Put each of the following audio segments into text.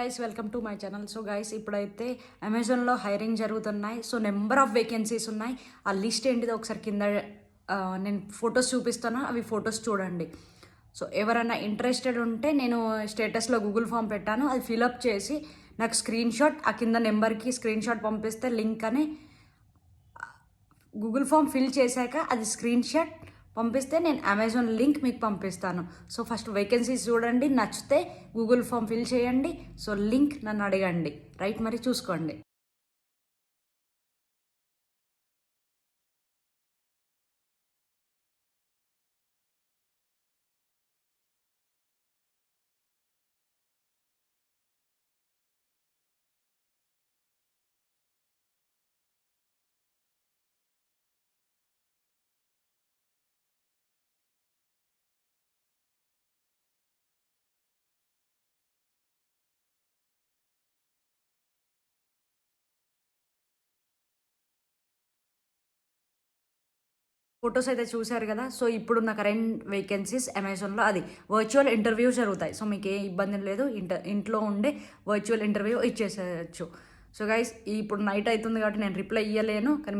Guys welcome to my channel. So guys ఇప్పుడైతే అమెజాన్లో hiring జరుగుతున్నాయి. సో నెంబర్ ఆఫ్ వేకెన్సీస్ ఉన్నాయి. ఆ లిస్ట్ ఏంటిదో ఒకసారి కింద నేను ఫొటోస్ చూపిస్తాను, అవి ఫొటోస్ చూడండి. సో ఎవరైనా ఇంట్రెస్టెడ్ ఉంటే నేను స్టేటస్లో గూగుల్ ఫామ్ పెట్టాను, అది ఫిలప్ చేసి నాకు స్క్రీన్ షాట్ ఆ కింద నెంబర్కి స్క్రీన్ షాట్ పంపిస్తే లింక్ అని గూగుల్ ఫామ్ ఫిల్ చేశాక అది స్క్రీన్ షాట్ పంపిస్తే నేను అమెజాన్ లింక్ మీకు పంపిస్తాను. సో ఫస్ట్ వేకెన్సీస్ చూడండి, నచ్చితే గూగుల్ ఫామ్ ఫిల్ చేయండి. సో లింక్ నన్ను అడగండి, రైట్? మరి చూసుకోండి. ఫొటోస్ అయితే చూశారు కదా. సో ఇప్పుడున్న కరెంట్ వేకెన్సీస్ అమెజాన్లో అది వర్చువల్ ఇంటర్వ్యూ జరుగుతాయి. సో మీకు ఏ ఇబ్బంది లేదు, ఇంట్లో ఉండే వర్చువల్ ఇంటర్వ్యూ ఇచ్చేసేయచ్చు. సో గైస్ ఇప్పుడు నైట్ అవుతుంది కాబట్టి నేను రిప్లై ఇవ్వలేను, కానీ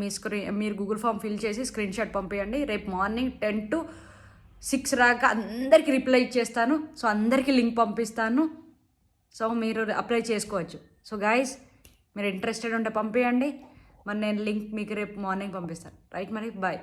మీరు గూగుల్ ఫామ్ ఫిల్ చేసి స్క్రీన్ షాట్ పంపించండి. రేపు మార్నింగ్ 10 to 6 రాక అందరికీ రిప్లై ఇచ్చేస్తాను. సో అందరికీ లింక్ పంపిస్తాను. సో మీరు అప్లై చేసుకోవచ్చు. సో గైస్ మీరు ఇంట్రెస్టెడ్ ఉంటే పంపించండి, మరి నేను లింక్ మీకు రేపు మార్నింగ్ పంపిస్తాను, రైట్? మరి బాయ్.